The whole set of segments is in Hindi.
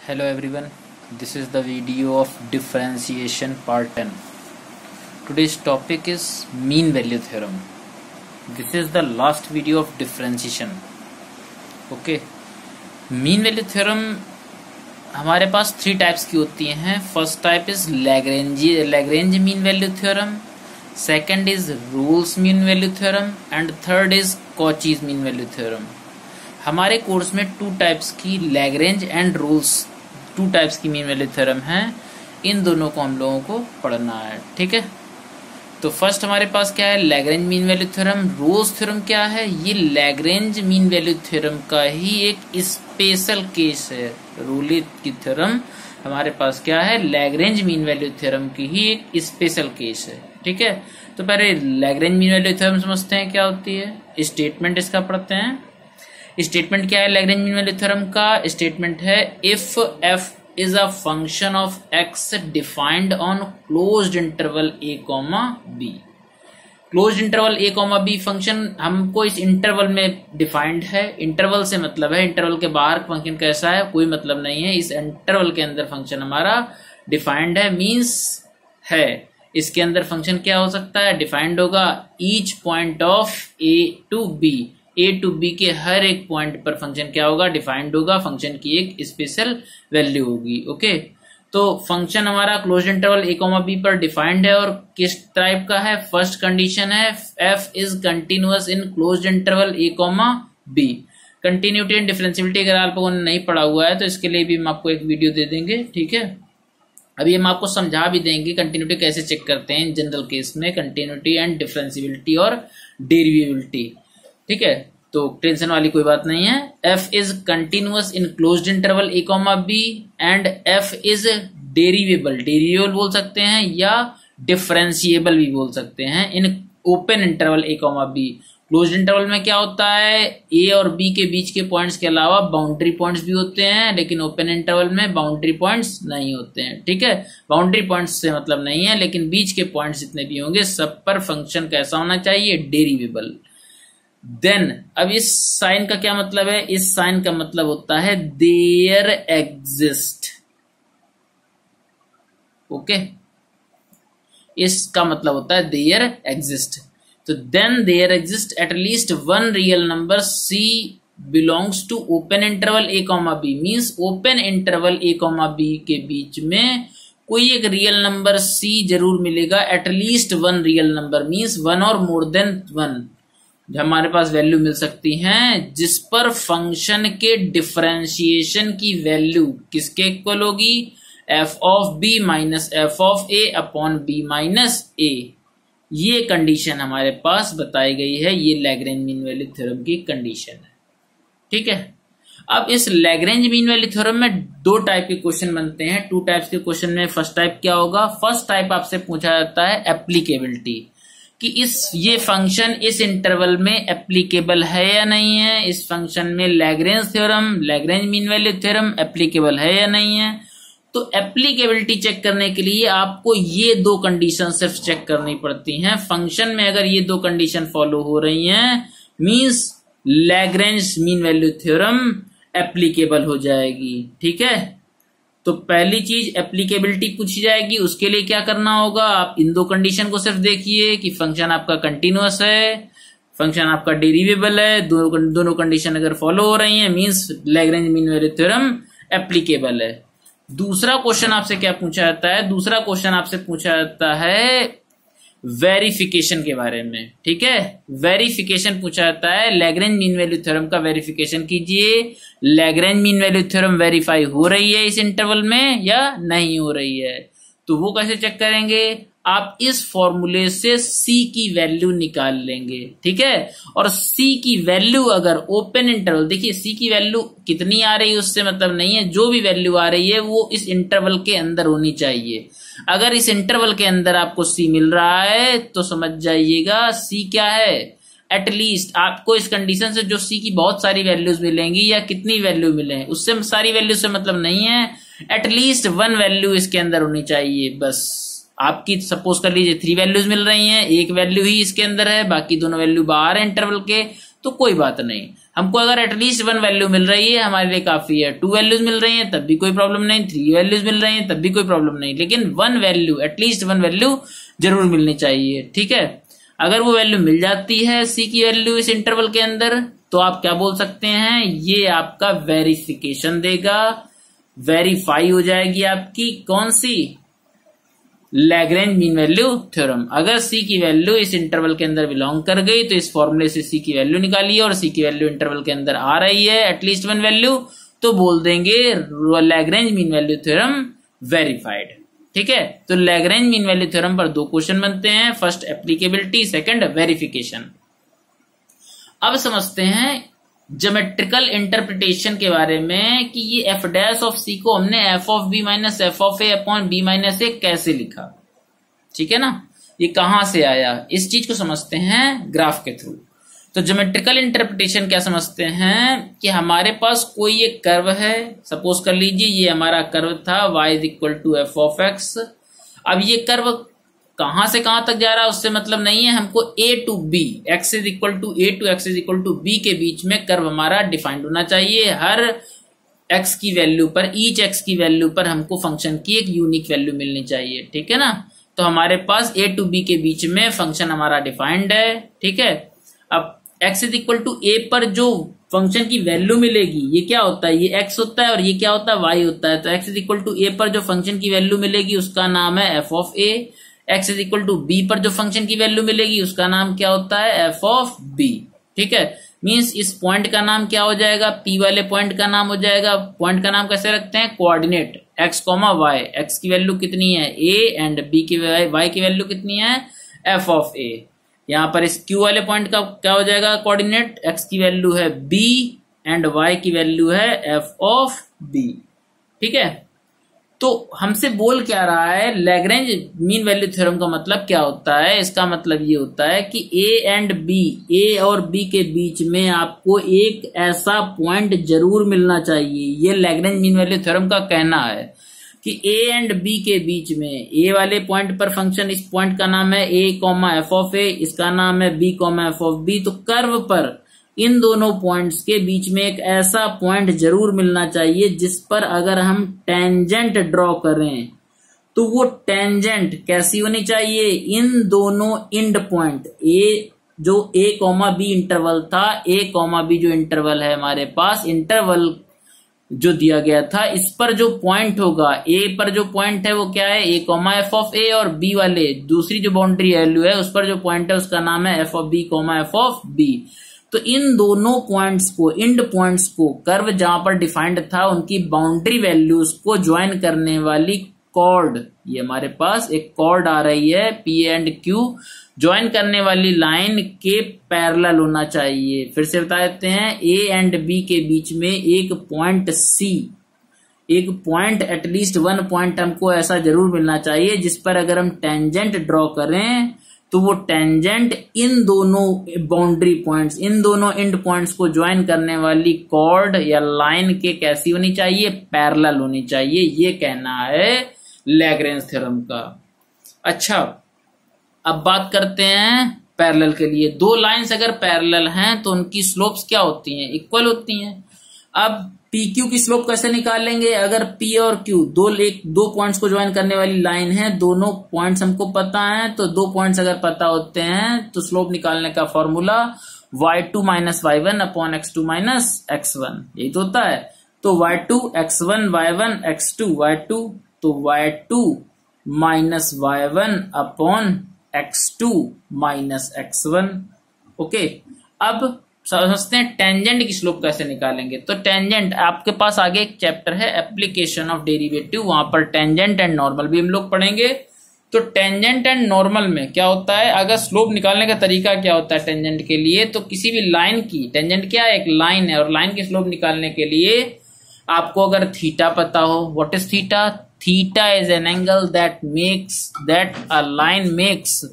Hello everyone, this is the video of differentiation part 10. Today's topic is mean value theorem. This is the last video of differentiation. Okay, mean value theorem हमारे पास 3 टाइप्स की होती हैं. First type is Lagrange mean value theorem, second is rules mean value theorem and third is Cauchy's mean value theorem. हमारे कोर्स में 2 टाइप्स की लैग्रेंज एंड रूल्स 2 टाइप्स की मीन वैल्यू थ्योरम है. इन दोनों को हम लोगों को पढ़ना है. ठीक है, तो फर्स्ट हमारे पास क्या है, Lagrange mean value theorem. Rolle's theorem क्या है, ये लैग्रेंज मीन वैल्यू थ्योरम का ही एक स्पेशल केस है. रोल्स की थ्योरम हमारे पास क्या है, लैग्रेंज मीन वैल्यू थ्योरम की ही एक स्पेशल केस है. ठीक है, तो पहले लैग्रेंज मीन वैल्यू थ्योरम समझते हैं क्या होती है. स्टेटमेंट इसका पढ़ते हैं. स्टेटमेंट क्या है लैग्रेंज मीन वैल्यू थ्योरम का. स्टेटमेंट है if F is a function of x defined on closed interval a comma b. closed interval a comma b function हमको इस इंटरवल में डिफाइंड है. इंटरवल से मतलब है, इंटरवल के बाहर फंक्शन कैसा है कोई मतलब नहीं है. इस इंटरवल के अंदर फंक्शन हमारा डिफाइंड है, मींस है. इसके अंदर फंक्शन क्या हो सकता है, डिफाइंड होगा each point of a to b. A to B के हर एक पॉइंट पर फंक्शन क्या होगा, डिफाइंड होगा. फंक्शन की एक स्पेशल वैल्यू होगी. ओके, तो फंक्शन हमारा close interval A comma B पर डिफाइंड है और किस टाइप का है. फर्स्ट कंडीशन है F is continuous in close interval A comma B. Continuity and differentiability अगर आप लोगों ने नहीं पढ़ा हुआ है तो इसके लिए भी हम आपको एक वीडियो दे देंगे. ठीक है, अभी हम आपको समझा भी देंगे कंटिन्यूटी कैसे चेक करते हैं जनरल केस में, कंटिन्यूटी एंड डिफरेंशियबिलिटी और डेरिवेबिलिटी. ठीक है, तो टेंशन वाली कोई बात नहीं है. F is continuous in closed interval A comma B and F is derivable. Derivable बोल सकते हैं या डिफरेंशिएबल भी बोल सकते हैं in open interval A comma B. Closed interval में क्या होता है, ए और बी के बीच के पॉइंट्स के अलावा बाउंड्री पॉइंट्स भी होते हैं, लेकिन ओपन इंटरवल में बाउंड्री पॉइंट्स नहीं होते हैं. ठीक है, बाउंड्री पॉइंट्स से मतलब नहीं है, लेकिन बीच के पॉइंट्स जितने भी होंगे सब पर फंक्शन कैसा होना चाहिए, डेरिवेबल. देन अब इस साइन का क्या मतलब है, इस साइन का मतलब होता है देयर एग्जिस्ट. ओके, इसका मतलब होता है देयर एग्जिस्ट. तो then there exist at least one real number C belongs to open interval A comma B. Means open interval A comma B के बीच में कोई एक रियल नंबर सी जरूर मिलेगा. Eight least one real number means one और मोर देन वन हमारे पास वैल्यू मिल सकती हैं जिस पर फंक्शन के डिफरेंशिएशन की वैल्यू किसके इक्वल होगी, F of B minus F of A upon B minus A. ये कंडीशन हमारे पास बताई गई है. ये लैग्रेंज मीन वैल्यू थ्योरम की कंडीशन है. ठीक है, अब इस लैग्रेंज मीन वैल्यू थ्योरम में 2 टाइप के क्वेश्चन बनते हैं. 2 टाइप्स के क्वेश्चन में फर्स्ट टाइप क्या होगा, फर्स्ट टाइप आपसे पूछा जाता है एप्लीकेबिलिटी, कि ये फंक्शन इस इंटरवल में एप्लीकेबल है या नहीं है. इस फंक्शन में Lagrange theorem, Lagrange mean value theorem applicable है या नहीं है. तो एप्लीकेबिलिटी चेक करने के लिए आपको ये 2 कंडीशन सिर्फ चेक करनी पड़ती हैं. फंक्शन में अगर ये 2 कंडीशन फॉलो हो रही हैं means Lagrange mean value theorem applicable हो जाएगी. ठीक है, तो पहली चीज एप्लीकेबिलिटी पूछी जाएगी. उसके लिए क्या करना होगा, आप इन 2 कंडीशन को सिर्फ देखिए कि फंक्शन आपका कंटिन्यूअस है, फंक्शन आपका डेरिवेबल है. दोनों कंडीशन अगर फॉलो हो रही हैं means Lagrange mean value theorem applicable है. दूसरा क्वेश्चन आपसे क्या पूछा जाता है, दूसरा क्वेश्चन आपसे पूछा जाता है वेरिफिकेशन के बारे में. ठीक है, वेरिफिकेशन पूछा जाता है. लैग्रेंज मीन वैल्यू थ्योरम का वेरिफिकेशन कीजिए. Lagrange mean value theorem verify हो रही है इस इंटरवल में या नहीं हो रही है. तो वो कैसे चेक करेंगे, आप इस फॉर्मूले से c की वैल्यू निकाल लेंगे. ठीक है, और c की वैल्यू अगर ओपन इंटरवल, देखिए c की वैल्यू कितनी आ रही है उससे मतलब नहीं है, जो भी वैल्यू आ रही है वो इस इंटरवल के अंदर होनी चाहिए. अगर इस इंटरवल के अंदर आपको c मिल रहा है तो समझ जाइएगा c क्या है, एटलीस्ट आपको इस कंडीशन से जो c की बहुत सारी वैल्यूज मिलेंगी या कितनी वैल्यू मिले उससे सारी वैल्यू से मतलब नहीं है, एटलीस्ट 1 वैल्यू इसके अंदर होनी चाहिए. बस आपकी सपोज कर लीजिए 3 वैल्यूज मिल रही हैं, 1 वैल्यू ही इसके अंदर है, बाकी दोनों वैल्यू बाहर है इंटरवल के, तो कोई बात नहीं, हमको अगर एटलीस्ट 1 वैल्यू मिल रही है हमारे लिए काफी है। 2 वैल्यूज मिल रही है तब भी कोई प्रॉब्लम नहीं, 3 वैल्यूज मिल रही है तब भी कोई प्रॉब्लम नहीं, लेकिन 1 वैल्यू, एटलीस्ट 1 वैल्यू जरूर मिलनी चाहिए। ठीक है, अगर वो वैल्यू मिल जाती है सी की वैल्यू इस इंटरवल के अंदर, तो आप क्या बोल सकते हैं, ये आपका वेरिफिकेशन देगा, वेरीफाई हो जाएगी आपकी कौन सी, लैग्रेंज मीन वैल्यू थ्योरम। अगर सी की वैल्यू इस इंटरवल के अंदर बिलोंग कर गई तो इस फॉर्मूले से सी की वैल्यू निकालिए, और सी की वैल्यू इंटरवल के अंदर आ रही है एटलीस्ट 1 वैल्यू, तो बोल देंगे Lagrange mean value theorem verified. ठीक है, तो लैग्रेंज मीन वैल्यू थ्योरम पर 2 क्वेश्चन बनते हैं, फर्स्ट एप्लीकेबिलिटी, सेकंड वेरिफिकेशन। अब समझते हैं ज्योमेट्रिकल इंटरप्रिटेशन के बारे में कि ये एफ डैश ऑफ सी को हमने F of B minus F of A upon B minus A कैसे लिखा। ठीक है ना, ये कहां से आया, इस चीज को समझते हैं ग्राफ के थ्रू। तो ज्योमेट्रिकल इंटरप्रिटेशन क्या समझते हैं कि हमारे पास कोई एक कर्व है, सपोज कर लीजिए ये हमारा कर्व था y is equal to F of X. अब ये कर्व कहां से कहां तक जा रहा है उससे मतलब नहीं है, हमको a to b, x is equal to a to x is equal to b के बीच में कर्व हमारा डिफाइंड होना चाहिए। हर x की वैल्यू पर, ईच x की वैल्यू पर हमको फंक्शन की एक यूनिक वैल्यू मिलनी चाहिए। ठीक है ना, तो हमारे पास a टू b के बीच में फंक्शन हमारा डिफाइंड है। ठीक है, अब x is equal to a पर जो फंक्शन की वैल्यू मिलेगी ये क्या होता है, ये x होता है और ये क्या होता है, y होता है। तो x is equal to a पर जो फंक्शन की वैल्यू मिलेगी उसका नाम है f of a, x is equal to b पर जो फंक्शन की वैल्यू मिलेगी उसका नाम क्या होता है, f ऑफ b। ठीक है, मींस इस पॉइंट का नाम क्या हो जाएगा, p वाले पॉइंट का नाम हो जाएगा, पॉइंट का नाम कैसे रखते हैं, कोऑर्डिनेट x, y, x की वैल्यू कितनी है a एंड b की y की वैल्यू कितनी है f ऑफ a। यहां पर इस q वाले पॉइंट का क्या हो जाएगा कोऑर्डिनेट, x की वैल्यू है b एंड y की वैल्यू है f ऑफ b। ठीक है, तो हमसे बोल क्या रहा है, लैग्रेंज मीन वैल्यू थ्योरम का मतलब क्या होता है, इसका मतलब ये होता है कि a एंड b, a और b के बीच में आपको एक ऐसा पॉइंट जरूर मिलना चाहिए। ये लैग्रेंज मीन वैल्यू थ्योरम का कहना है कि a एंड b के बीच में, a वाले पॉइंट पर फंक्शन, इस पॉइंट का नाम है a कॉमा एफ ऑफ ए, इसका नाम है b comma F of b। तो कर्व पर इन दोनों पॉइंट्स के बीच में एक ऐसा पॉइंट जरूर मिलना चाहिए जिस पर अगर हम टेंजेंट ड्रॉ करें तो वो टेंजेंट कैसी होनी चाहिए, इन दोनों इंड पॉइंट, जो a कॉमा b इंटरवल था, a कॉमा b जो इंटरवल है हमारे पास, इंटरवल जो दिया गया था, इस पर जो पॉइंट होगा, a पर जो पॉइंट है वो क्या है, a कॉमा एफ ऑफ ए, और b वाले दूसरी जो बाउंड्री वैल्यू है उस पर जो पॉइंट है उसका नाम है F of b comma F of b। तो इन दोनों पॉइंट्स को, इंड पॉइंट्स को, कर्व जहां पर डिफाइंड था उनकी बाउंड्री वैल्यूज को ज्वाइन करने वाली कॉर्ड, ये हमारे पास एक कॉर्ड आ रही है P एंड Q, ज्वाइन करने वाली लाइन के पैरेलल होना चाहिए। फिर से बता देते हैं, A एंड B के बीच में एक पॉइंट C, एक पॉइंट, एटलीस्ट 1 पॉइंट हमको ऐसा जरूर मिलना चाहिए जिस पर अगर हम टेंजेंट ड्रॉ करें तो वो टेंजेंट इन दोनों बाउंड्री पॉइंट्स, इन दोनों एंड पॉइंट्स को ज्वाइन करने वाली कॉर्ड या लाइन के कैसी होनी चाहिए, पैरेलल होनी चाहिए। ये कहना है लैग्रेंज थ्योरम का। अच्छा, अब बात करते हैं पैरेलल के लिए। 2 लाइंस अगर पैरेलल हैं तो उनकी स्लोप्स क्या होती हैं, इक्वल होती हैं। अब PQ की स्लोप कैसे निकालेंगे, अगर P और Q दो पॉइंट्स को ज्वाइन करने वाली लाइन है, दोनों पॉइंट्स हमको पता है, तो 2 पॉइंट्स अगर पता होते हैं तो स्लोप निकालने का formula y2 minus y1 upon x2 minus x1, यही तो होता है। तो y2 x1 y1 x2 y2, तो y2 minus y1 upon x2 minus x1। Okay, अब समझते हैं टेंजेंट की स्लोप कैसे निकालेंगे। तो टेंजेंट, आपके पास आगे एक चैप्टर है एप्लीकेशन ऑफ डेरिवेटिव, वहां पर टेंजेंट एंड नॉर्मल भी हम लोग पढ़ेंगे। तो टेंजेंट एंड नॉर्मल में क्या होता है, अगर स्लोप निकालने का तरीका क्या होता है टेंजेंट के लिए, तो किसी भी लाइन की, टेंजेंट क्या है, एक लाइन है, और लाइन की स्लोप निकालने के लिए आपको अगर थीटा पता हो, what is theta, theta is an angle that a line makes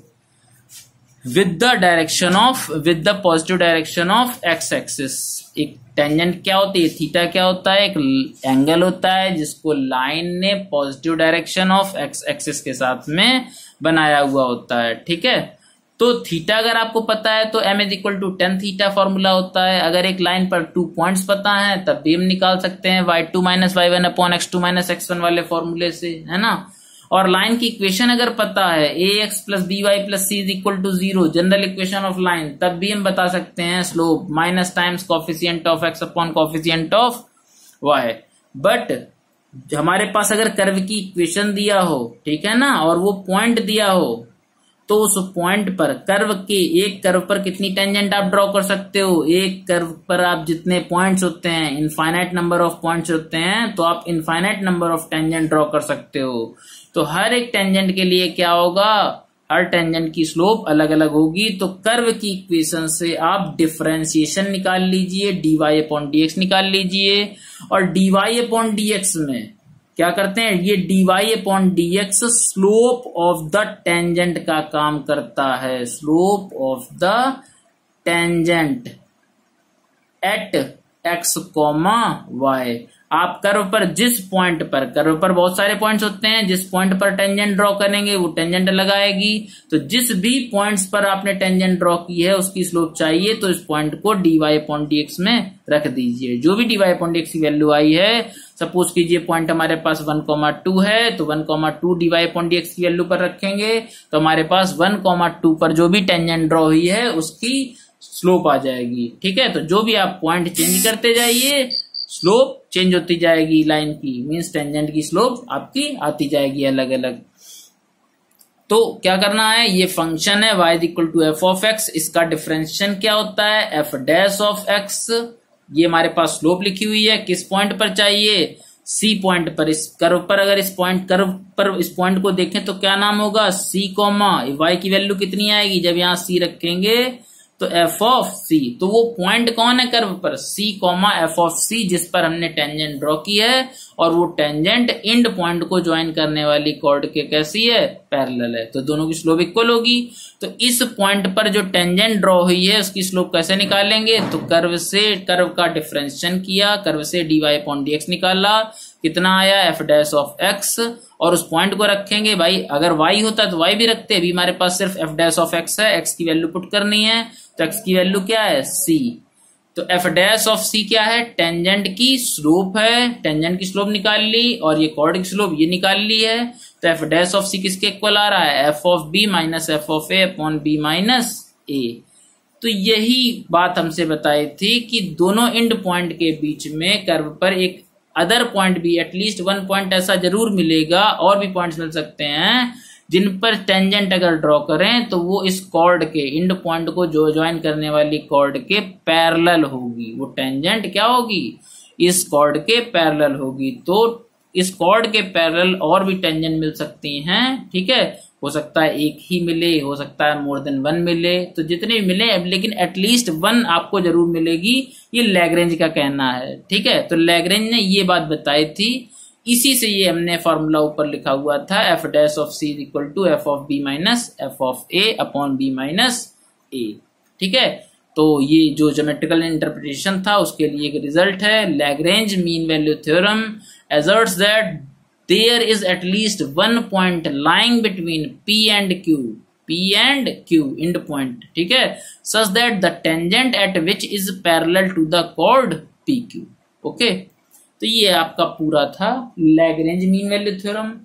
with the positive direction of x axis। एक टेंजेंट क्या होती है, थीटा क्या होता है, एक एंगल होता है जिसको लाइन ने positive direction of x axis के साथ में बनाया हुआ होता है। ठीक है, तो थीटा अगर आपको पता है तो m is equal to tan theta formula होता है। अगर एक लाइन पर 2 पॉइंट्स पता है तब भी हम निकाल सकते हैं y2 minus y1 upon x2 minus x1 वाले फॉर्मूले से, है ना। और लाइन की इक्वेशन अगर पता है ax plus by plus c is equal to 0, general equation of line, तब भी हम बता सकते हैं slope minus times coefficient of x upon coefficient of y। But हमारे पास अगर कर्व की इक्वेशन दिया हो, ठीक है ना, और वो पॉइंट दिया हो, तो उस पॉइंट पर कर्व के एक कर्व पर कितनी टेंजेंट आप ड्रॉ कर सकते हो। एक कर्व पर आप जितने पॉइंट्स होते हैं, इनफाइनाइट नंबर ऑफ पॉइंट्स होते हैं, तो आप infinite number of tangent draw कर सकते हो। तो हर एक टेंजेंट के लिए क्या होगा, हर टेंजेंट की स्लोप अलग अलग होगी। तो कर्व की इक्वेशन से आप डिफरेंशिएशन निकाल लीजिए, dy अपॉन dx निकाल लीजिए। और dy अपॉन dx में क्या करते हैं, ये dy upon dx slope of the tangent का काम करता है। Slope of the tangent at x, y। आप कर्व पर जिस पॉइंट पर, कर्व पर बहुत सारे पॉइंट्स होते हैं, जिस पॉइंट पर टेंजेंट ड्रॉ करेंगे वो टेंजेंट लगाएगी। तो जिस भी पॉइंट्स पर आपने टेंजेंट ड्रॉ की है उसकी स्लोप चाहिए, तो इस पॉइंट को dy अपॉन dx में रख दीजिए। जो भी dy अपॉन dx की वैल्यू आई है, सपोज कीजिए पॉइंट हमारे पास 1,2 है, तो 1,2 dy अपॉन dx की वैल्यू पर रखेंगे, तो हमारे पास 1,2 पर जो भी टेंजेंट ड्रॉ हुई है उसकी स्लोप आ जाएगी। ठीक है, तो जो भी आप पॉइंट चेंज करते जाइए, स्लोप चेंज होती जाएगी लाइन की, मींस टेंजेंट की स्लोप आपकी आती जाएगी अलग अलग। तो क्या करना है, ये फंक्शन है y equal to F of X, इसका डिफरेंशिएशन क्या होता है, एफ डैश ऑफ एक्स। ये हमारे पास स्लोप लिखी हुई है, किस पॉइंट पर चाहिए, सी पॉइंट पर, इस कर्व पर। अगर इस पॉइंट कर्व पर इस पॉइंट को देखें तो क्या नाम होगा, सी कॉमा y की वैल्यू कितनी आएगी, जब यहाँ सी रखेंगे तो एफ ऑफ सी। तो वो पॉइंट कौन है कर्व पर, सी कॉमा एफ ऑफ सी, जिस पर हमने टेंजेंट ड्रॉ की है। और वो टेंजेंट इंड पॉइंट को ज्वाइन करने वाली कॉर्ड के कैसी है, पैरेलल है। तो दोनों की स्लोप इक्वल होगी। तो इस पॉइंट पर जो टेंजेंट ड्रॉ हुई है उसकी स्लोप कैसे निकालेंगे, तो कर्व से, कर्व का डिफरेंशिएशन किया, कर्व से dy अपॉन dx निकाला, कितना आया एफ डैश ऑफ एक्स। और उस पॉइंट को रखेंगे, भाई अगर y होता तो y भी रखते, अभी हमारे पास सिर्फ एफ डैश ऑफ एक्स है, x की वैल्यू पुट करनी है, तो x की वैल्यू क्या है, c। तो एफ डैश ऑफ c क्या है, टेंजेंट की स्लोप है, टेंजेंट की स्लोप निकाल ली, और ये कॉर्ड की स्लोप ये निकाल ली है। तो एफ डैश ऑफ c किसके इक्वल आ रहा है, F of b minus F of a upon b minus a। तो यही बात हमसे बताई थी कि दोनों एंड पॉइंट के बीच में कर्व पर एक अदर पॉइंट भी, एटलीस्ट वन पॉइंट ऐसा जरूर मिलेगा, और भी पॉइंट्स मिल सकते हैं जिन पर टेंजेंट अगर ड्रॉ करें तो वो इस कॉर्ड के, इंड पॉइंट को जो ज्वाइन करने वाली कॉर्ड के पैरेलल होगी। वो टेंजेंट क्या होगी, इस कॉर्ड के पैरेलल होगी। तो इस कॉर्ड के पैरेलल और भी टेंजेंट मिल सकती हैं, ठीक है, हो सकता है एक ही मिले, हो सकता है मोर देन वन मिले, तो जितने मिले, लेकिन एटलीस्ट वन आपको जरूर मिलेगी, ये लैग्रेंज का कहना है। ठीक है, तो लैग्रेंज ने ये बात बताई थी, इसी से ये हमने फॉर्मूला ऊपर लिखा हुआ था, F dash of C equal to F of B minus F of A upon B minus A. ठीक है, तो ये जो ज्योमेट्रिकल इंटरप्रिटेशन था उसके लिए एक रिजल्ट है। Lagrange mean value theorem asserts that there is at least one point lying between P and Q end point, ठीक है, such that the tangent at which is parallel to the chord PQ। Okay, तो ये आपका पूरा था लैग्रेंज मीन वैल्यू थ्योरम।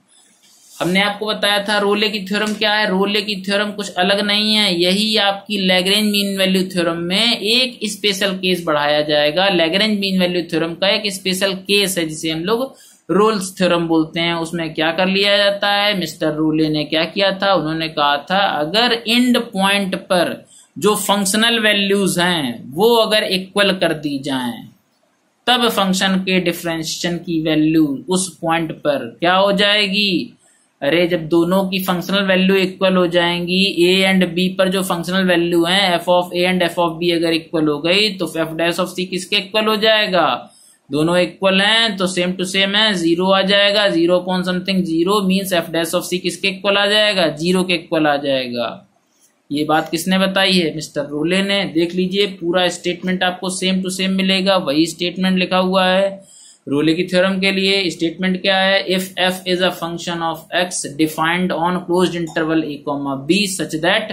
हमने आपको बताया था रोले की थ्योरम क्या है, रोले की थ्योरम कुछ अलग नहीं है, यही आपकी लैग्रेंज मीन वैल्यू थ्योरम में एक स्पेशल केस बढ़ाया जाएगा। लैग्रेंज मीन वैल्यू थ्योरम का एक स्पेशल केस है जिसे हम लोग रोल्स थ्योरम बोलते हैं। उसमें क्या कर लिया जाता है, मिस्टर रोले ने क्या किया था, उन्होंने कहा था अगर एंड पॉइंट पर जो फंक्शनल वैल्यूज हैं वो अगर इक्वल कर दी जाएं, तब फंक्शन के डिफरेंशिएशन की वैल्यू उस पॉइंट पर क्या हो जाएगी। अरे जब दोनों की फंक्शनल वैल्यू इक्वल हो जाएंगी, ए एंड बी पर जो फंक्शनल वैल्यू है F of A and F of B अगर इक्वल हो गई, तो एफ डैश ऑफ सी किसके इक्वल हो जाएगा, दोनों इक्वल हैं तो सेम टू सेम है, जीरो आ जाएगा, zero upon something zero means F dash of C किसके इक्वल आ जाएगा, जीरो के इक्वल आ जाएगा। ये बात किसने बताई है, मिस्टर रोले ने। देख लीजिए पूरा स्टेटमेंट आपको सेम टू सेम मिलेगा, वही स्टेटमेंट लिखा हुआ है। रोले की थ्योरम के लिए स्टेटमेंट क्या है, if F is a function of X defined on closed interval A comma B such that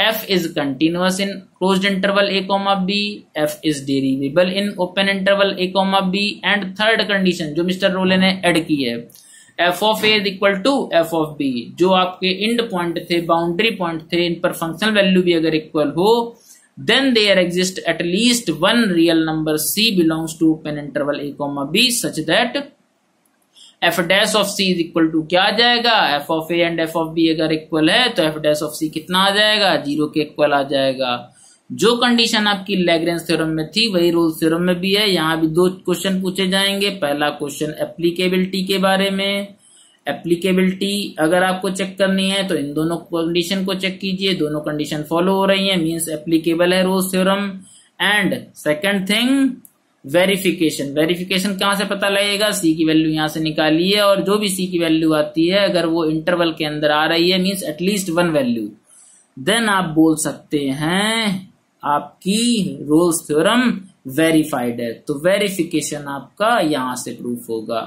f is continuous in closed interval a comma b, f is derivable in open interval a comma b, and third condition जो मिस्टर रोले ने ऐड की है, f of a is equal to f of b, जो आपके इंड पॉइंट थे, बाउंड्री पॉइंट थे, इन पर फंक्शनल वैल्यू भी अगर इक्वल हो, then there exists at least one real number c belongs to open interval a comma b such that f dash of c is equal to क्या आ जाएगा, f of a and f of b अगर इक्वल है तो f dash of c कितना आ जाएगा, 0 के इक्वल आ जाएगा। जो कंडीशन आपकी लैग्रेंज थ्योरम में थी वही रोल्स थ्योरम में भी है। यहाँ भी दो क्वेश्चन पूछे जाएंगे। पहला क्वेश्चन एप्लीकेबिलिटी के बारे में। एप्लीकेबिलिटी अगर आपको चेक करनी है तो इन दोनों कंडीशन को चेक कीजिए, दोनों कंडीशन फॉलो हो रही है, मींस एप्लीकेबल है roles theorem. And second thing verification. Verification कहां से पता लगेगा, सी की वैल्यू यहां से निकालिए और जो भी सी की वैल्यू आती है अगर वो इंटरवल के अंदर आ रही है, means at least one value, then आप बोल सकते हैं आपकी रोल्स थ्योरम वेरीफाइड है। तो वेरिफिकेशन आपका यहां से प्रूफ होगा।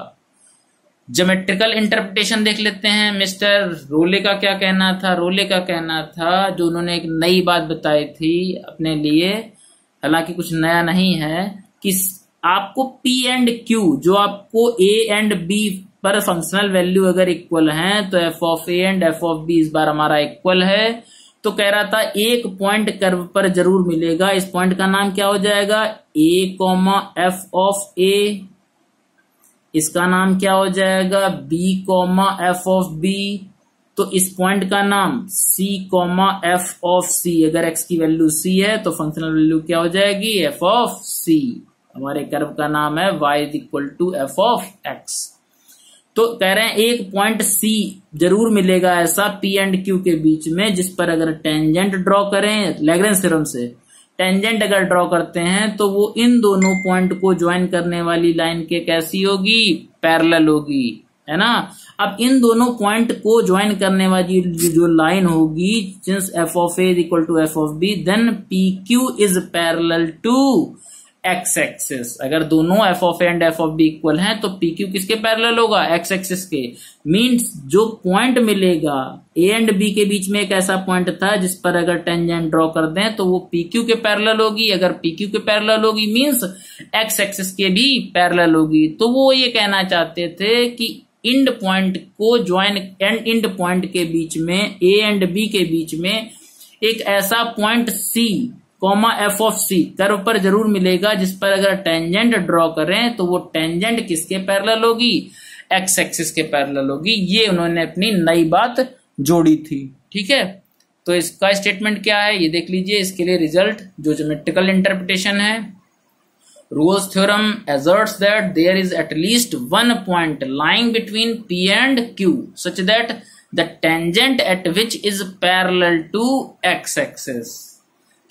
ज्योमेट्रिकल इंटरप्रिटेशन देख लेते हैं। मिस्टर रोले का क्या कहना था। रोले का कहना था, जो उन्होंने एक नई बात बताई थी अपने लिए, हालांकि कुछ नया नहीं है, कि आपको P एंड Q, जो आपको A एंड B पर फंक्शनल वैल्यू अगर इक्वल हैं तो f of A and f of B इस बार हमारा इक्वल है। तो कह रहा था एक पॉइंट कर्व पर जरूर मिलेगा। इस पॉइंट का नाम क्या हो जाएगा, A comma f of A। इसका नाम क्या हो जाएगा, B comma f of B। तो इस पॉइंट का नाम C comma f of C। अगर x की वैल्यू C है तो फंक्शनल वैल्यू क्या हो जाएगी, f ऑफ C। हमारे कर्व का नाम है y is equal to f of x। तो कह रहे हैं एक पॉइंट C जरूर मिलेगा ऐसा P एंड Q के बीच में, जिस पर अगर टेंजेंट ड्रॉ करें लैग्रेंज थ्योरम से, टेंजेंट अगर ड्रॉ करते हैं तो वो इन दोनों पॉइंट को ज्वाइन करने वाली लाइन के कैसी होगी, पैरेलल होगी, है ना। अब इन दोनों पॉइंट को ज्वाइन करने वाली जो लाइन होगी, since f of a is equal to f of b, then PQ is parallel to x axis. अगर दोनों f of a and f of b equal हैं तो PQ किसके पैरेलल होगा, x एक्सिस के। मींस जो पॉइंट मिलेगा a एंड b के बीच में एक ऐसा पॉइंट था जिस पर अगर टेंजेंट ड्रॉ कर दें तो वो PQ के पैरेलल होगी। अगर PQ के पैरेलल होगी मींस x एक्सिस के भी पैरेलल होगी। तो वो ये कहना चाहते थे कि इंड पॉइंट को ज्वाइन एंड इंड पॉइंट के बीच में, a एंड b के बीच में एक ऐसा point C comma f of C curve पर जरूर मिलेगा, जिस पर अगर टेंजेंट ड्रॉ करें तो वो टेंजेंट किसके पैरेलल होगी, x एक्सिस के पैरेलल होगी। ये उन्होंने अपनी नई बात जोड़ी थी। ठीक है, तो इसका स्टेटमेंट क्या है ये देख लीजिए। इसके लिए रिजल्ट जो ज्योमेट्रिकल इंटरप्रिटेशन है, Rolle's theorem asserts that there is at least one point lying between P and Q such that the tangent at which is parallel to x axis।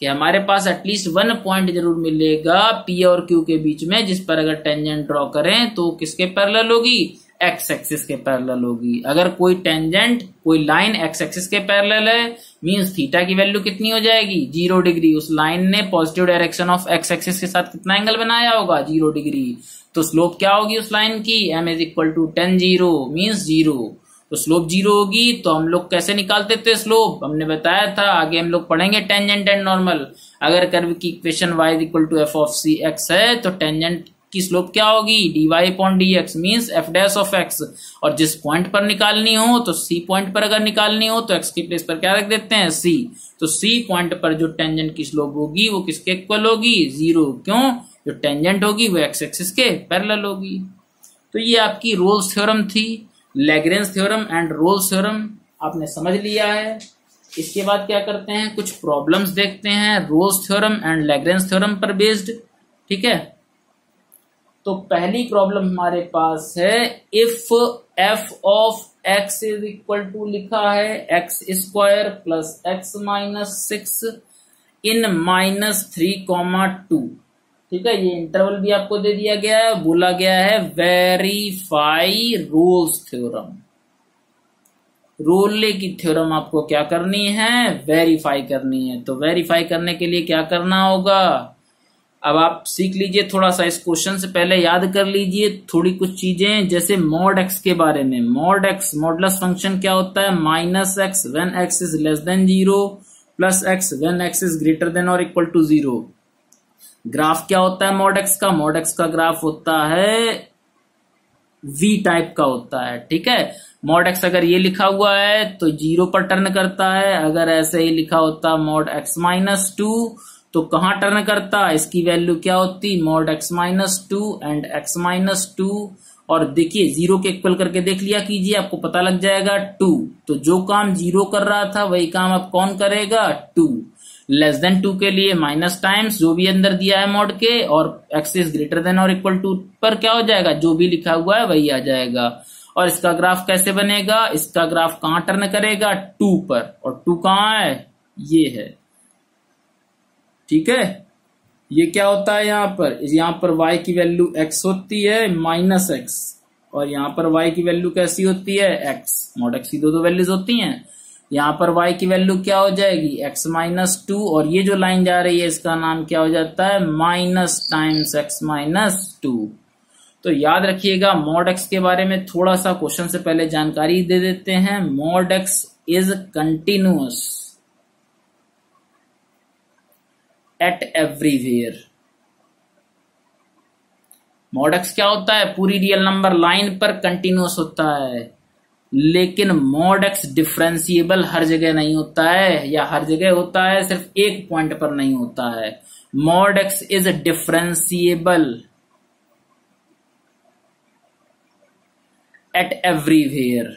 कि हमारे पास एटलीस्ट वन पॉइंट जरूर मिलेगा P और Q के बीच में, जिस पर अगर टेंजेंट ड्रॉ करें तो किसके पैरेलल होगी, x एक्सिस के पैरेलल होगी। अगर कोई टेंजेंट, कोई लाइन x एक्सिस के पैरेलल है, मींस थीटा की वैल्यू कितनी हो जाएगी, 0 डिग्री। उस लाइन ने positive direction of x axis के साथ कितना एंगल बनाया होगा, 0 डिग्री। तो स्लोप क्या होगी उस लाइन की, m is equal to tan 0 means 0। तो स्लोप 0 होगी। तो हम लोग कैसे निकालते थे स्लोप, हमने बताया था, आगे हम लोग पढ़ेंगे टेंजेंट एंड नॉर्मल। अगर कर्व की equation y is equal to f of c x है तो टेंजेंट की स्लोप क्या होगी, dy upon dx means f dash of x। और जिस पॉइंट पर निकालनी हो तो c पॉइंट पर अगर निकालनी हो तो x की प्लेस पर क्या रख देते हैं, c। तो c पॉइंट पर जो टेंजेंट की स्लोप होगी वो किसके इक्वल होगी, 0। क्यों, जो टेंजेंट होगी वो x एक्सिस के पैरेलल होगी। तो ये आपकी रोल्स थ्योरम थी। Lagrange theorem and Rolle's theorem आपने समझ लिया है। इसके बाद क्या करते हैं, कुछ प्रॉब्लम्स देखते हैं Rolle's theorem and Lagrange theorem पर बेस्ड। ठीक है, तो पहली प्रॉब्लम हमारे पास है, if f of x is equal to लिखा है x square plus x minus 6 इन -3,2। ठीक है, ये इंटरवल भी आपको दे दिया गया है, बोला गया है वेरीफाई रोल्स थ्योरम। रोले की थ्योरम आपको क्या करनी है, वेरीफाई करनी है। तो वेरीफाई करने के लिए क्या करना होगा, अब आप सीख लीजिए थोड़ा सा। इस क्वेश्चन से पहले याद कर लीजिए थोड़ी कुछ चीजें, जैसे मॉड x के बारे में। मॉड x मॉडुलस फंक्शन क्या होता है, -x when x is less than 0 plus x when x is greater than और इक्वल टू 0। ग्राफ क्या होता है मॉड एक्स का? मॉड एक्स का ग्राफ होता है वी टाइप का होता है, ठीक है। मॉड एक्स अगर ये लिखा हुआ है तो 0 पर टर्न करता है, अगर ऐसे ही लिखा होता मॉड एक्स माइनस 2 तो कहां टर्न करता? इसकी वैल्यू क्या होती? Mod x minus 2 and x minus 2, और देखिए 0 के इक्वल करके देख लिया कीजिए, आपको पता लग जाएगा 2। तो जो काम 0 कर रहा था वही काम अब कौन करेगा? 2। लेस देन 2 के लिए माइनस टाइम्स जो भी अंदर दिया है मॉड के, और एक्स इज ग्रेटर देन और इक्वल टू पर क्या हो जाएगा? जो भी लिखा हुआ है वही आ जाएगा। और इसका ग्राफ कैसे बनेगा? इसका ग्राफ कहां टर्न करेगा? 2 पर, और 2 कहां है? ये है, ठीक है। ये क्या होता है यहाँ पर y की वैल्यू x होती है माइनस एक्स, और यहाँ पर y की वैल्यू कैसी होती है? x। मॉड x की दो वैल्यूज होती हैं। यहाँ पर y की वैल्यू क्या हो जाएगी? x माइनस 2, और ये जो लाइन जा रही है इसका नाम क्या हो जाता है? Minus times x minus 2। तो याद रखिएगा मॉड x के बारे में थोड़ा सा क्वेश्चन से पहले जानकारी दे देते हैं। Mod x is continuous at everywhere. Mod x क्या होता है? पूरी रियल नंबर लाइन पर कंटिन्यूअस होता है, लेकिन मॉड एक्स डिफरेंशिएबल हर जगह नहीं होता है, या हर जगह होता है, सिर्फ एक पॉइंट पर नहीं होता है। Mod x is differentiable eight everywhere,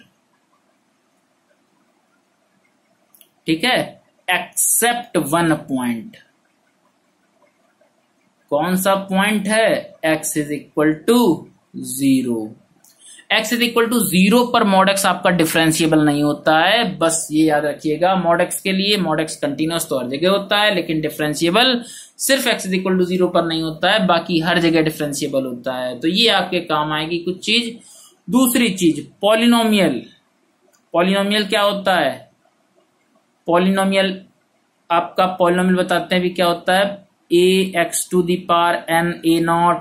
ठीक है, एक्सेप्ट वन पॉइंट। कौन सा पॉइंट है? x is equal to 0। x is equal to 0 पर मॉड x आपका डिफरेंशिएबल नहीं होता है, बस ये याद रखिएगा। मॉड x के लिए मॉड x कंटिन्यूअस तो हर जगह होता है, लेकिन डिफरेंशिएबल सिर्फ x इज इक्वल टू 0 पर नहीं होता है, बाकी हर जगह डिफरेंशिएबल होता है। तो ये आपके काम आएगी कुछ चीज। दूसरी चीज पॉलिनोमियल। पॉलिनोमियल क्या होता है? पॉलिनोमियल आपका पॉलिनोमियल बताते हैं भी क्या होता है? ax to the power n a0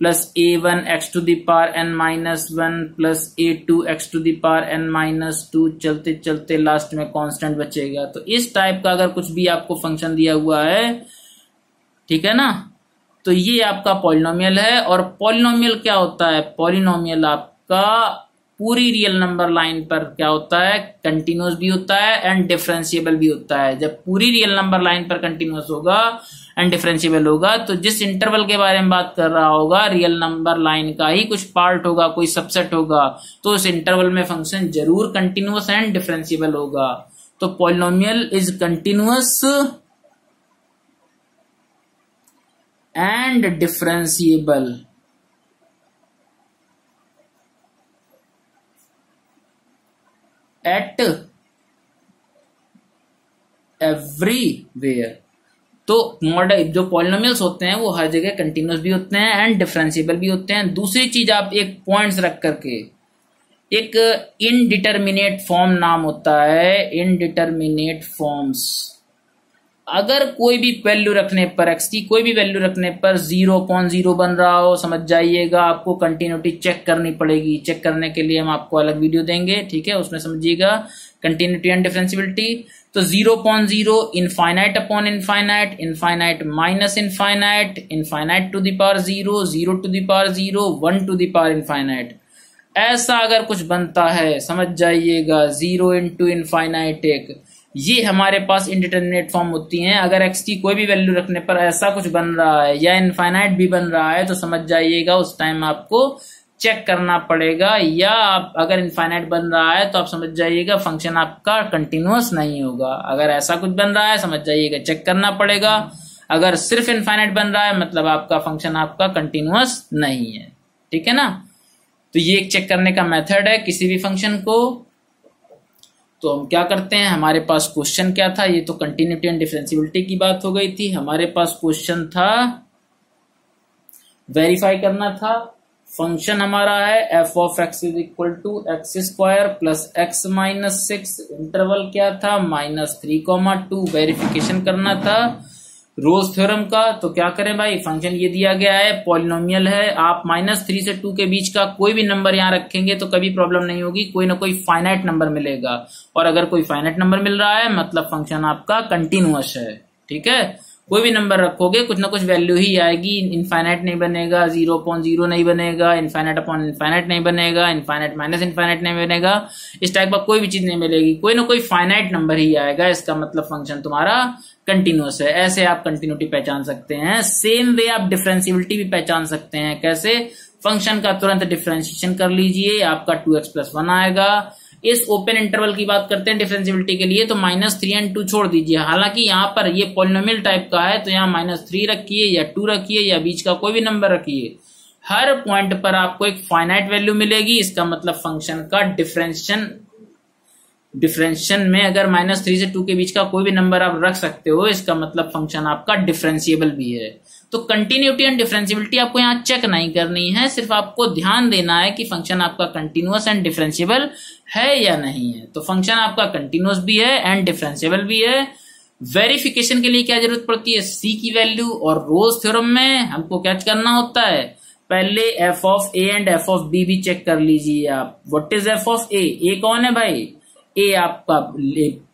plus a1 x to the power n minus 1 plus a2 x to the power n minus 2, चलते चलते लास्ट में कांस्टेंट बचेगा। तो इस टाइप का अगर कुछ भी आपको फंक्शन दिया हुआ है, ठीक है ना, तो ये आपका पॉलिनोमियल है। और पॉलिनोमियल क्या होता है? पॉलिनोमियल आपका पूरी रियल नंबर लाइन पर क्या होता है? कंटिन्यूअस भी होता है एंड डिफरेंशिएबल भी होता है। जब पूरी रियल नंबर लाइन पर कंटिन्यूअस होगा एंड डिफरेंशिएबल होगा, तो जिस इंटरवल के बारे में बात कर रहा होगा रियल नंबर लाइन का ही कुछ पार्ट होगा, कोई सबसेट होगा, तो उस इंटरवल में फंक्शन जरूर कंटिन्यूअस एंड डिफरेंशिएबल होगा। तो polynomial is continuous and differentiable eight everywhere. तो मॉडल जो पॉलिनोमियल्स होते हैं वो हर जगह कंटिन्यूअस भी होते हैं एंड डिफरेंशिएबल भी होते हैं। दूसरी चीज आप एक पॉइंट्स रख करके, एक इनडिटर्मिनेट फॉर्म नाम होता है, इनडिटर्मिनेट फॉर्म्स। अगर कोई भी वैल्यू रखने पर, x की कोई भी वैल्यू रखने पर 0/0 बन रहा हो, समझ जाइएगा आपको कंटिन्यूटी चेक करनी पड़ेगी। चेक करने के लिए हम आपको अलग वीडियो देंगे, ठीक है, उसमें समझिएगा कंटिन्यूटी एंड डिफरेंशिएबिलिटी। तो 0/0, infinite upon infinite, infinite minus infinite, infinite to the power 0, 0 to the power 0, 1 to the power infinite. ऐसा अगर कुछ बनता है समझ जाइएगा 0 इंटू इनफाइनाइट एक, ये हमारे पास इंडिटरमिनेट फॉर्म होती हैं। अगर x की कोई भी वैल्यू रखने पर ऐसा कुछ बन रहा है या इनफाइनाइट भी बन रहा है, तो समझ जाइएगा उस टाइम आपको चेक करना पड़ेगा। या आप अगर इनफाइनाइट बन रहा है तो आप समझ जाइएगा फंक्शन आपका कंटिन्यूअस नहीं होगा। अगर ऐसा कुछ बन रहा है समझ जाइएगा चेक करना पड़ेगा। अगर सिर्फ इनफाइनाइट बन रहा है मतलब आपका फंक्शन आपका कंटिन्यूअस नहीं है, ठीक है ना। तो ये एक चेक करने का मेथड है किसी भी फंक्शन को। तो हम क्या करते हैं, हमारे पास क्वेश्चन क्या था, ये तो कंटिन्यूटी एंड डिफरेंशिएबिलिटी की बात हो गई थी। हमारे पास क्वेश्चन था, वेरीफाई करना था। फंक्शन हमारा है f of x is equal to x² plus x minus 6, interval क्या था -3, 2, वेरिफिकेशन करना था। रोज थ्योरम का। तो क्या करें भाई, फंक्शन ये दिया गया है, पॉलिनोमियल है, आप -3 से 2 के बीच का कोई भी नंबर यहाँ रखेंगे तो कभी प्रॉब्लम नहीं होगी, कोई ना कोई फाइनाइट नंबर मिलेगा। और अगर कोई फाइनाइट नंबर मिल रहा है मतलब फंक्शन आपका कंटिन्यूअस है। ठीक है, कोई भी नंबर रखोगे कुछ ना कुछ वैल्यू ही आएगी, इनफाइनाइट नहीं बनेगा, 0/0 नहीं बनेगा, इनफाइनाइट अपॉन इनफाइनाइट नहीं बनेगा, इनफाइनाइट माइनस इनफाइनाइट नहीं बनेगा, इस टाइप का कोई भी चीज नहीं मिलेगी, कोई ना कोई फाइनाइट नंबर ही आएगा। इसका मतलब फंक्शन तुम्हारा कंटिन्यूअस है। ऐसे आप कंटिन्यूटी पहचान सकते हैं। सेम वे आप डिफरेंशियबिलिटी भी पहचान सकते हैं। कैसे, फंक्शन का तुरंत डिफरेंशिएशन कर लीजिए, आपका 2x+1 आएगा। इस ओपन इंटरवल की बात करते हैं डिफरेंशिएबिलिटी के लिए, तो -3 और 2 छोड़ दीजिए। हालांकि यहाँ पर ये पॉलिनोमियल टाइप का है तो यहाँ -3 रखिए या 2 रखिए या बीच का कोई भी नंबर रखिए, हर पॉइंट पर आपको एक फाइनाइट वैल्यू मिलेगी। इसका मतलब फंक्शन का डिफरेंशिएशन में अगर -3 से 2 के बीच का कोई भी नंबर आप रख सकते हो, इसका मतलब फंक्शन आपका डिफरेंशिएबल भी है। तो कंटिन्यूटी एंड डिफरेंशिएबिलिटी आपको यहाँ चेक नहीं करनी है, सिर्फ आपको ध्यान देना है कि फंक्शन आपका कंटिन्यूअस एंड डिफरेंशिएबल है या नहीं है। तो फंक्शन आपका कंटिन्यूअस भी है एंड डिफरेंशिएबल भी है। वेरिफिकेशन के लिए क्या जरूरत पड़ती है, सी की वैल्यू। और रोज थ्योरम में हमको क्या करना होता है, पहले F of A and F of B भी चेक कर लीजिए आप। What is F of A, A कौन है भाई, ए आपका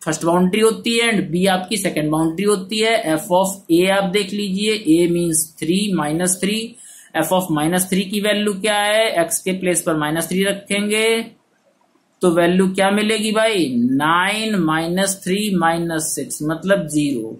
फर्स्ट बाउंड्री होती है एंड बी आपकी सेकंड बाउंड्री होती है। एफ ऑफ ए आप देख लीजिए, ए मीन्स 3 -3। एफ ऑफ -3 की वैल्यू क्या है, एक्स के प्लेस पर -3 रखेंगे तो वैल्यू क्या मिलेगी भाई, 9 -3 -6 मतलब 0।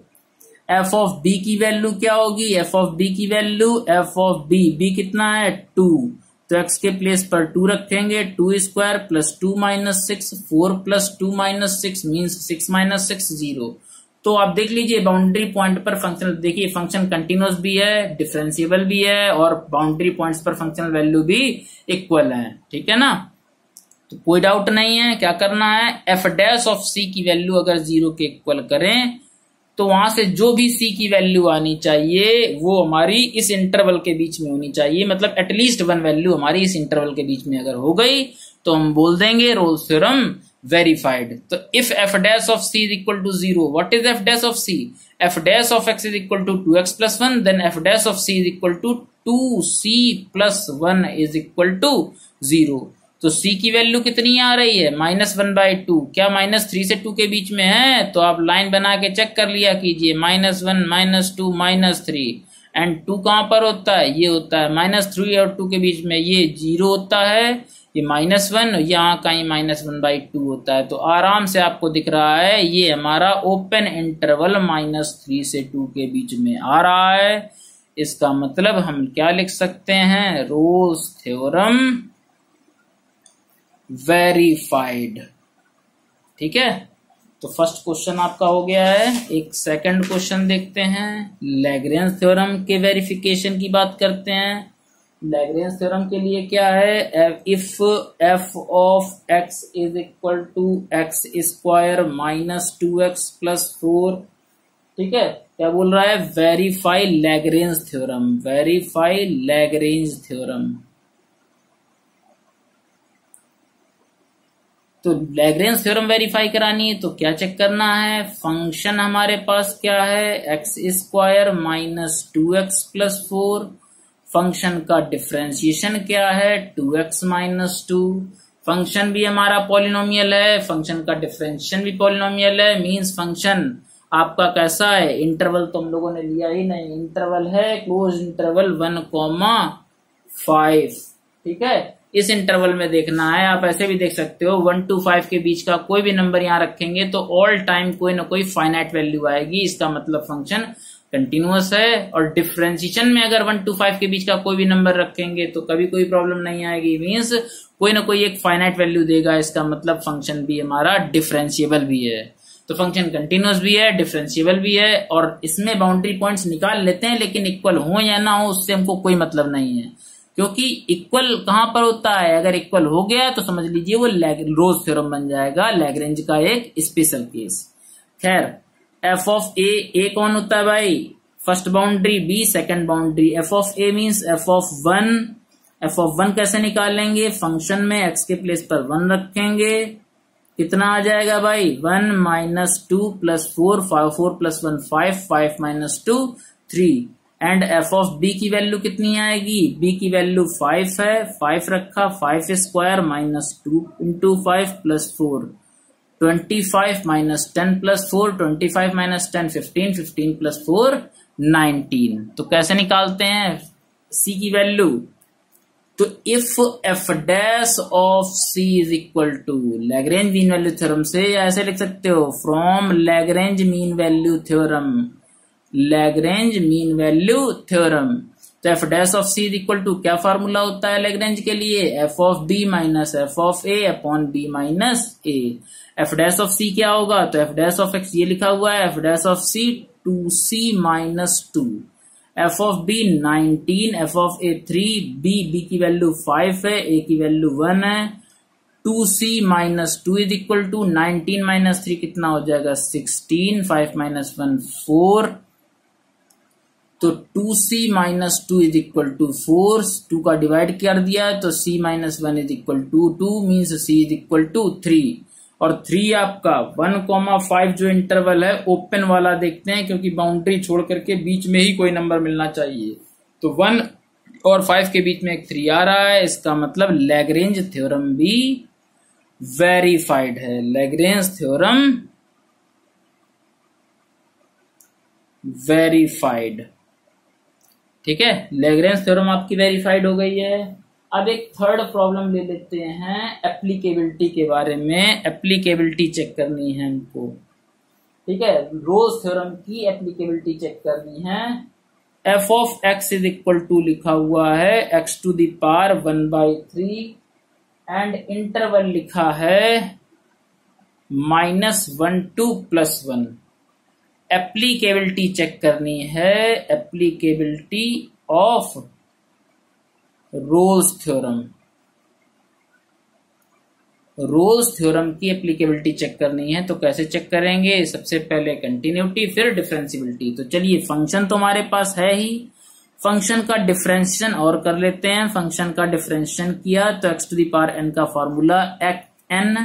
एफ ऑफ बी की वैल्यू क्या होगी, एफ ऑफ बी की वैल्यू, एफ ऑफ बी कितना है 2, तो x के प्लेस पर 2 रखेंगे, 2² + 2 - 6, 4 + 2 - 6 मीन्स 6 - 6 0। तो आप देख लीजिए बाउंड्री पॉइंट पर फंक्शन, देखिए फंक्शन कंटिन्यूअस भी है, डिफरेंशिएबल भी है और बाउंड्री पॉइंट्स पर फंक्शनल वैल्यू भी इक्वल है। ठीक है ना, तो कोई डाउट नहीं है। क्या करना है, f' ऑफ c की वैल्यू अगर 0 के इक्वल करें तो वहां से जो भी c की वैल्यू आनी चाहिए वो हमारी इस इंटरवल के बीच में होनी चाहिए, मतलब एटलीस्ट 1 वैल्यू हमारी इस इंटरवल के बीच में अगर हो गई तो हम बोल देंगे रोल्स थ्योरम वेरीफाइड। तो if f' of c is equal to 0, what is f' of c, f' of x is equal to 2x+1, then f' of c is equal to 2c+1 is equal to 0। तो c की वैल्यू कितनी आ रही है, -1/2। क्या -3 से 2 के बीच में है, तो आप लाइन बना के चेक कर लिया कीजिए, -1 -2 -3 एंड 2 कहां पर होता है, ये होता है -3 और 2 के बीच में, ये 0 होता है, ये -1, यहाँ कहीं -1/2 होता है। तो आराम से आपको दिख रहा है ये हमारा ओपन इंटरवल -3 से 2 के बीच में आ रहा है। इसका मतलब हम क्या लिख सकते हैं, रोल्स थ्योरम वेरीफाइड। ठीक है, तो फर्स्ट क्वेश्चन आपका हो गया है। एक सेकंड क्वेश्चन देखते हैं, लैग्रेंज थ्योरम के वेरिफिकेशन की बात करते हैं। लैग्रेंज थ्योरम के लिए क्या है, if f of x is equal to x² - 2x + 4। ठीक है, क्या बोल रहा है, verify Lagrange theorem, verify Lagrange theorem. तो लैग्रेंज थ्योरम वेरीफाई करानी है तो क्या चेक करना है, फंक्शन हमारे पास क्या है, x² - 2x + 4। फंक्शन का डिफरेंशिएशन क्या है, 2x - 2। फंक्शन भी हमारा पॉलिनोमियल है, फंक्शन का डिफरेंशिएशन भी पॉलिनोमियल है, मींस फंक्शन आपका कैसा है, इंटरवल तो हम लोगों ने लिया ही नहीं, इंटरवल है क्लोज इंटरवल 1,5। ठीक है, इस इंटरवल में देखना है। आप ऐसे भी देख सकते हो 1 to 5 के बीच का कोई भी नंबर यहाँ रखेंगे तो ऑल टाइम कोई ना कोई फाइनाइट वैल्यू आएगी। इसका मतलब फंक्शन कंटिन्यूअस है। और डिफरेंशिएशन में अगर 1 to 5 के बीच का कोई भी नंबर रखेंगे तो कभी कोई प्रॉब्लम नहीं आएगी, मीन्स कोई ना कोई एक फाइनाइट वैल्यू देगा। इसका मतलब फंक्शन भी हमारा डिफरेंशिएबल भी है। तो फंक्शन कंटिन्यूअस भी है, डिफरेंशिएबल भी है, और इसमें बाउंड्री पॉइंट्स निकाल लेते हैं, लेकिन इक्वल हो या ना हो उससे हमको कोई मतलब नहीं है, क्योंकि इक्वल कहां पर होता है, अगर इक्वल हो गया तो समझ लीजिए वो रोल्स थ्योरम बन जाएगा, लैग्रेंज का एक स्पेशल केस। खैर, एफ ऑफ ए कौन होता है भाई, first boundary, B second boundary. F of A means F of 1। F of 1 कैसे निकालेंगे, फंक्शन में एक्स के प्लेस पर 1 रखेंगे, कितना आ जाएगा भाई 1 minus 2 plus 4 4 plus 1 5 5 minus 2 3 and F of B की वैल्यू कितनी आएगी बी की वैल्यू 5 है 5 रखा 5 square minus 2 into 5 plus 4 25 minus 10 plus 4 25 minus 10 15 15 plus 4 19। तो कैसे निकालते हैं सी की वैल्यू तो if F dash of C is equal to Lagrange mean value theorem से या ऐसे लिख सकते हो from Lagrange mean value theorem Lagrange mean value theorem. तो F dash of C is equal to क्या फार्मूला होता है लैग्रेंज के लिए F of B minus F of A upon B minus A. F dash of C क्या होगा तो एफ डैश ऑफ एक्स ये लिखा हुआ है F dash of C 2c minus 2 F of B 19 F of A 3 B की वैल्यू 5 है ए की वैल्यू 1 है 2c minus 2 is equal to 19 minus 3 कितना हो जाएगा 16 5 माइनस 1 4 तो 2c minus 2 is equal to 4 2 का डिवाइड कर दिया तो c minus 1 is equal to 2 means c is equal to 3 और 3 आपका 1,5 जो इंटरवल है ओपन वाला देखते हैं क्योंकि बाउंड्री छोड़ करके बीच में ही कोई नंबर मिलना चाहिए तो 1 और 5 के बीच में एक 3 आ रहा है इसका मतलब लैग्रेंज थ्योरम भी वेरीफाइड है लैग्रेंज थ्योरम वेरीफाइड। ठीक है लैग्रेंज थ्योरम आपकी वेरीफाइड हो गई है। अब एक थर्ड प्रॉब्लम ले लेते हैं एप्लीकेबिलिटी के बारे में एप्लीकेबिलिटी चेक करनी है हमको। ठीक है रोज थ्योरम की एप्लीकेबिलिटी चेक करनी है। F of X is equal to लिखा हुआ है X to the power 1/3 and interval लिखा है -1 to +1। एप्लीकेबिलिटी चेक करनी है applicability of Rolle's theorem. Rolle's theorem की एप्लीकेबिलिटी चेक करनी है तो कैसे चेक करेंगे सबसे पहले कंटिन्यूटी फिर डिफरेंशियबिलिटी। तो चलिए फंक्शन तो हमारे पास है ही फंक्शन का डिफरेंशिएशन और कर लेते हैं। फंक्शन का डिफरेंशिएशन किया तो X to the power n का formula n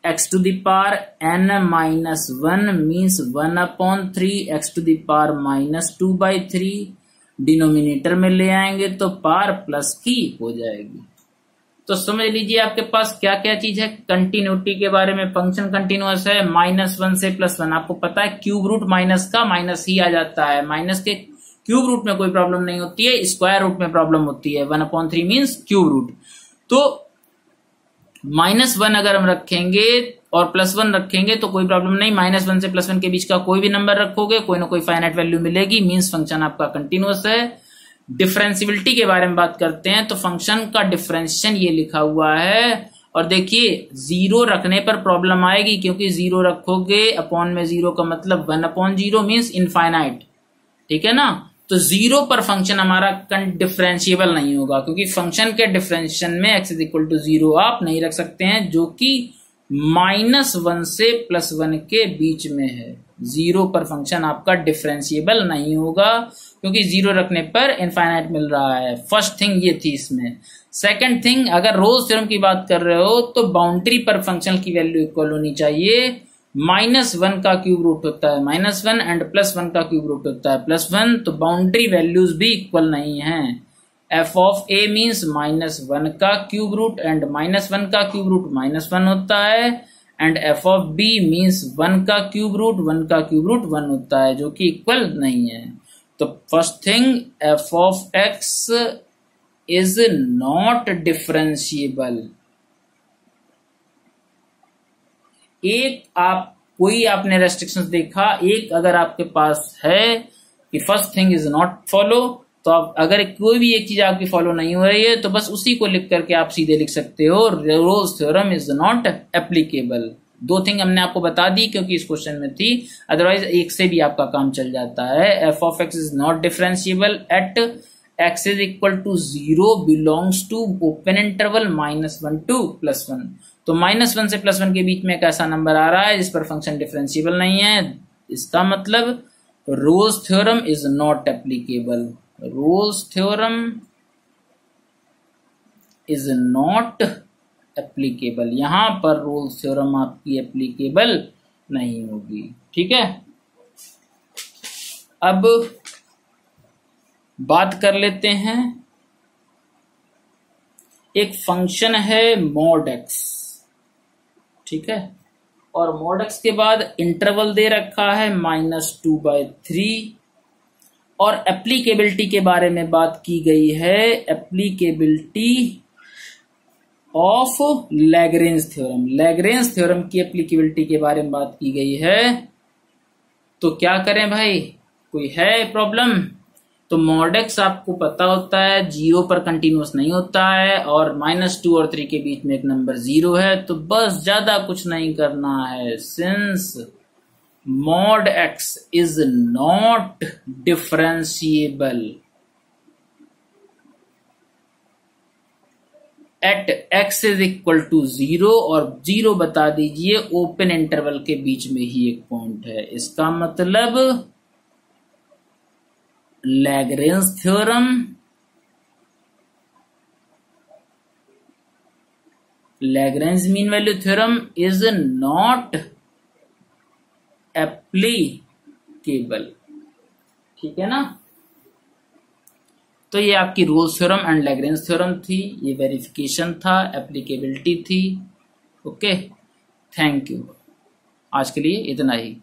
X to the power n minus 1 means 1/3 X to the power -2/3 denominator में ले आएंगे तो पावर प्लस की हो जाएगी। तो समझ लीजिए आपके पास क्या क्या चीज है कंटिन्यूटी के बारे में। फंक्शन कंटिन्यूअस है -1 से +1 आपको पता है क्यूब रूट माइनस का माइनस ही आ जाता है माइनस के क्यूब रूट में कोई प्रॉब्लम नहीं होती है स्क्वायर रूट में प्रॉब्लम होती है 1/3 मीन्स क्यूब रूट। तो -1 अगर हम रखेंगे और +1 रखेंगे तो कोई प्रॉब्लम नहीं -1 से +1 के बीच का कोई भी नंबर रखोगे कोई ना कोई फाइनाइट वैल्यू मिलेगी मींस फंक्शन आपका कंटिन्यूअस है। डिफरेंशियबिलिटी के बारे में बात करते हैं तो फंक्शन का डिफरेंशिएशन ये लिखा हुआ है और देखिए 0 रखने पर प्रॉब्लम आएगी क्योंकि 0 रखोगे अपॉन में 0 का मतलब 1/0 मींस इनफाइनाइट। ठीक है ना तो 0 पर फंक्शन हमारा डिफरेंशिएबल नहीं होगा क्योंकि फंक्शन के डिफरेंशिएशन में x इज इक्वल टू 0 आप नहीं रख सकते हैं जो कि -1 से +1 के बीच में है। 0 पर फंक्शन आपका डिफरेंशिएबल नहीं होगा क्योंकि 0 रखने पर इनफाइनाइट मिल रहा है। फर्स्ट थिंग ये थी इसमें। सेकंड थिंग अगर रोल्स थ्योरम की बात कर रहे हो तो बाउंड्री पर फंक्शन की वैल्यू इक्वल होनी चाहिए। -1 का क्यूब रूट होता है -1 एंड +1 का क्यूब रूट होता है +1 तो बाउंड्री वैल्यूज भी इक्वल नहीं है। एफ ऑफ ए मीन्स -1 का क्यूब रूट एंड -1 का क्यूब रूट -1 होता है and F of B means 1 का क्यूब रूट 1 का क्यूब रूट 1 होता है जो कि इक्वल नहीं है। तो first thing F of X is not differentiable. एक आप कोई आपने रेस्ट्रिक्शंस देखा एक अगर आपके पास है कि first thing is not follow तो आप अगर कोई भी एक चीज आपकी फॉलो नहीं हो रही है तो बस उसी को लिख करके आप सीधे लिख सकते हो Rolle's theorem is not applicable. 2 thing हमने आपको बता दी क्योंकि इस क्वेश्चन में थी अदरवाइज एक से भी आपका काम चल जाता है। F of X is not differentiable at X is equal to 0 belongs to open interval -1 to +1। तो -1 से +1 के बीच में एक ऐसा नंबर आ रहा है जिस पर फंक्शन डिफरेंशिएबल नहीं है इसका मतलब Rolle's theorem is not applicable. Rolle's theorem is not applicable. यहां पर रोल्स थ्योरम आपकी एप्लीकेबल नहीं होगी। ठीक है, अब बात कर लेते हैं, एक फंक्शन है मॉड एक्स। ठीक है, और मॉड एक्स के बाद इंटरवल दे रखा है -2/3, और एप्लीकेबिलिटी के बारे में बात की गई है, applicability of Lagrange theorem. Lagrange theorem की एप्लीकेबिलिटी के बारे में बात की गई है। तो क्या करें भाई, कोई है प्रॉब्लम? तो मॉड एक्स आपको पता होता है 0 पर कंटिन्यूअस नहीं होता है, और -2 और 3 के बीच में एक नंबर 0 है। तो बस ज्यादा कुछ नहीं करना है, since mod x is not differentiable at x is equal to 0, और 0 बता दीजिए ओपन इंटरवल के बीच में ही एक पॉइंट है। इसका मतलब Lagrange theorem, Lagrange mean value theorem is not applicable. ठीक है ना, तो ये आपकी roles theorem and Lagrange theorem थी, ये वेरिफिकेशन था, एप्लीकेबिलिटी थी। Okay, thank you. आज के लिए इतना ही।